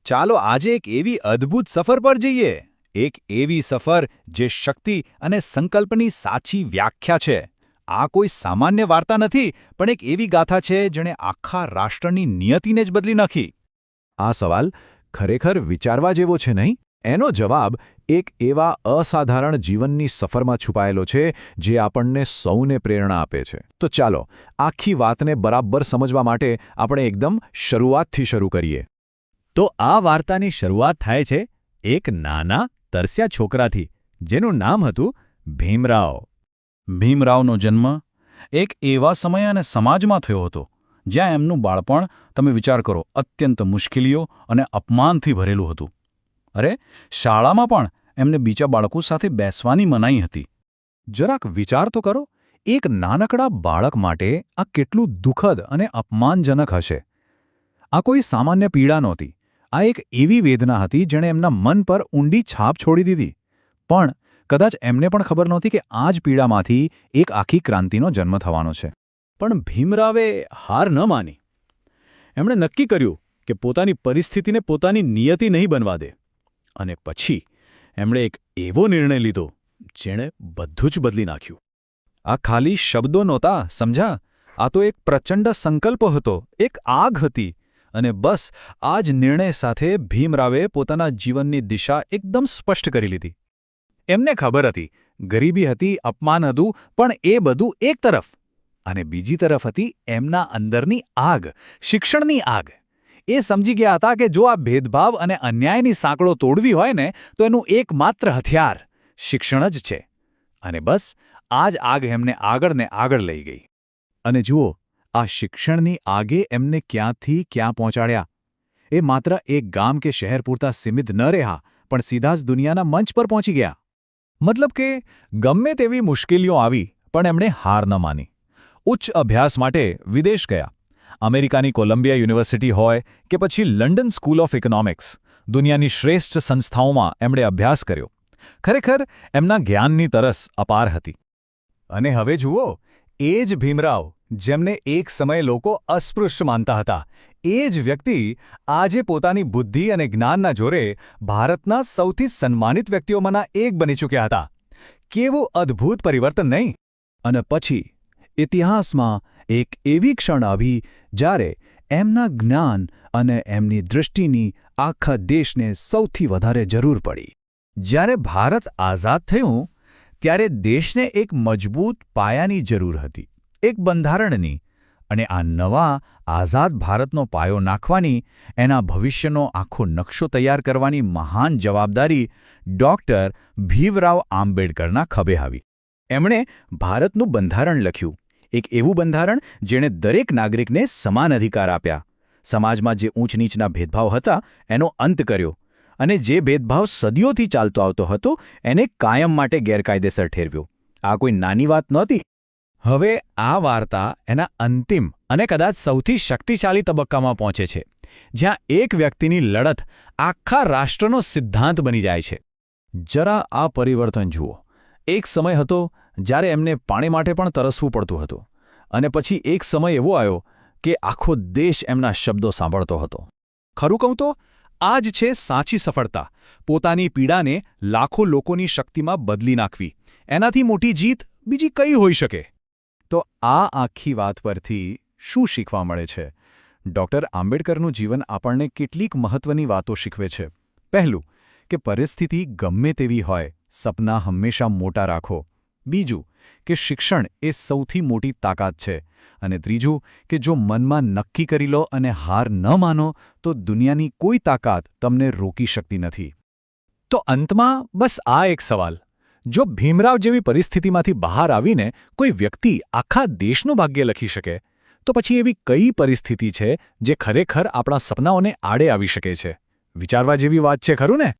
ચાલો આજે એક એવી અદ્ભુત સફર પર જઈએ, એક એવી સફર જે શક્તિ અને સંકલ્પની સાચી વ્યાખ્યા છે. આ કોઈ સામાન્ય વાર્તા નથી, પણ એક એવી ગાથા છે જેણે આખા રાષ્ટ્રની નિયતિને જ બદલી નાખી. આ સવાલ ખરેખર વિચારવા જેવો છે નહીં? એનો જવાબ એક એવા અસાધારણ જીવનની સફરમાં છુપાયેલો છે જે આપણને સૌને પ્રેરણા આપે છે. તો ચાલો આખી વાતને બરાબર સમજવા માટે આપણે એકદમ શરૂઆતથી શરૂ કરીએ. તો આ વાર્તાની શરૂઆત થાય છે એક નાના તરસ્યા છોકરાથી જેનું નામ હતું ભીમરાવ. ભીમરાવનો જન્મ એક એવા સમય અને સમાજમાં થયો હતો જ્યાં એમનું બાળપણ, તમે વિચાર કરો, અત્યંત મુશ્કેલીઓ અને અપમાનથી ભરેલું હતું. અરે, શાળામાં પણ એમને બીજા બાળકો સાથે બેસવાની મનાઈ હતી. જરાક વિચાર તો કરો, એક નાનકડા બાળક માટે આ કેટલું દુઃખદ અને અપમાનજનક હશે. આ કોઈ સામાન્ય પીડા નહોતી. આ એક એવી વેદના હતી જેણે એમના મન પર ઊંડી છાપ છોડી દીધી. પણ કદાચ એમને પણ ખબર નહોતી કે આ જ પીડામાંથી એક આખી ક્રાંતિનો જન્મ થવાનો છે. પણ ભીમરાવે હાર ન માની. એમણે નક્કી કર્યું કે પોતાની પરિસ્થિતિને પોતાની નિયતિ નહીં બનવા દે. અને પછી એમણે એક એવો નિર્ણય લીધો જેણે બધું જ બદલી નાખ્યું. આ ખાલી શબ્દો નહોતા, સમજા? આ તો એક પ્રચંડ સંકલ્પ હતો, એક આગ હતી. અને બસ આ જ નિર્ણય સાથે ભીમરાવે પોતાના જીવનની દિશા એકદમ સ્પષ્ટ કરી લીધી. એમને ખબર હતી, ગરીબી હતી, અપમાન હતું, પણ એ બધું એક તરફ. અને બીજી તરફ હતી એમના અંદરની આગ, શિક્ષણની આગ. એ સમજી ગયા હતા કે જો આ ભેદભાવ અને અન્યાયની સાંકળો તોડવી હોય ને તો એનું એકમાત્ર હથિયાર શિક્ષણ જ છે. અને બસ આ જ આગ એમને આગળ ને આગળ લઈ ગઈ. અને જુઓ, આ શિક્ષણની આગે એમને ક્યાંથી ક્યાં પહોંચાડ્યા. એ માત્ર એક ગામ કે શહેર પૂરતા સીમિત ન રહ્યા, પણ સીધા જ દુનિયાના મંચ પર પહોંચી ગયા. મતલબ કે ગમે તેવી મુશ્કેલીઓ આવી પણ એમણે હાર ન માની. ઉચ્ચ અભ્યાસ માટે વિદેશ ગયા. અમેરિકાની કોલંબિયા યુનિવર્સિટી હોય કે પછી લંડન સ્કૂલ ઓફ ઇકોનોમિક્સ, દુનિયાની શ્રેષ્ઠ સંસ્થાઓમાં એમણે અભ્યાસ કર્યો. ખરેખર એમના જ્ઞાનની તરસ અપાર હતી. અને હવે જુઓ, એ જ ભીમરાવ, જેમને એક સમયે લોકો અસ્પૃશ્ય માનતા હતા, એ જ વ્યક્તિ આજે પોતાની બુદ્ધિ અને જ્ઞાનના જોરે ભારતના સૌથી સન્માનિત વ્યક્તિઓમાંના એક બની ચૂક્યા હતા. કેવું અદ્ભુત પરિવર્તન નહીં? અને પછી ઇતિહાસમાં એક એવી ક્ષણ આવી જ્યારે એમના જ્ઞાન અને એમની દૃષ્ટિની આખા દેશને સૌથી વધારે જરૂર પડી. જ્યારે ભારત આઝાદ થયું ત્યારે દેશને એક મજબૂત પાયાની જરૂર હતી, એક બંધારણની. અને આ નવા આઝાદ ભારતનો પાયો નાખવાની, એના ભવિષ્યનો આખો નકશો તૈયાર કરવાની મહાન જવાબદારી ડૉક્ટર ભીમરાવ આંબેડકરના ખભે આવી. એમણે ભારતનું બંધારણ લખ્યું, એક એવું બંધારણ જેણે દરેક નાગરિકને સમાન અધિકાર આપ્યા, સમાજમાં જે ઊંચ નીચના ભેદભાવ હતા એનો અંત કર્યો, અને જે ભેદભાવ સદીઓથી ચાલતો આવતો હતો એને કાયમ માટે ગેરકાયદેસર ઠેરવ્યો. આ કોઈ નાની વાત નહોતી. હવે આ વાર્તા એના અંતિમ અને કદાચ સૌથી શક્તિશાળી તબક્કામાં પહોંચે છે, જ્યાં એક વ્યક્તિની લડત આખા રાષ્ટ્રનો સિદ્ધાંત બની જાય છે. જરા આ પરિવર્તન જુઓ. એક સમય હતો જ્યારે એમને પાણી માટે પણ તરસવું પડતું હતું. અને પછી એક સમય એવો આવ્યો કે આખો દેશ એમના શબ્દો સાંભળતો હતો. ખરું કહું તો આ જ છે સાચી સફળતા. પોતાની પીડાને લાખો લોકોની શક્તિમાં બદલી નાખવી. એનાથી મોટી જીત બીજી કઈ હોઈ શકે? તો આ આખી વાત પરથી શું શીખવા મળે છે? ડૉક્ટર આંબેડકરનું જીવન આપણને કેટલીક મહત્વની વાતો શીખવે છે. પહેલું, કે પરિસ્થિતિ ગમે તેવી હોય, સપના હંમેશા મોટા રાખો. બીજું, કે શિક્ષણ એ સૌથી મોટી તાકાત છે. અને ત્રીજું, કે જો મનમાં નક્કી કરી લો અને હાર ન માનો તો દુનિયાની કોઈ તાકાત તમને રોકી શકતી નથી. તો અંતમાં બસ આ એક સવાલ: જો ભીમરાવ જેવી પરિસ્થિતિમાંથી બહાર આવીને કોઈ વ્યક્તિ આખા દેશનું ભાગ્ય લખી શકે, તો પછી એવી કઈ પરિસ્થિતિ છે જે ખરેખર આપણા સપનાઓને આડે આવી શકે છે? વિચારવા જેવી વાત છે, ખરું ને?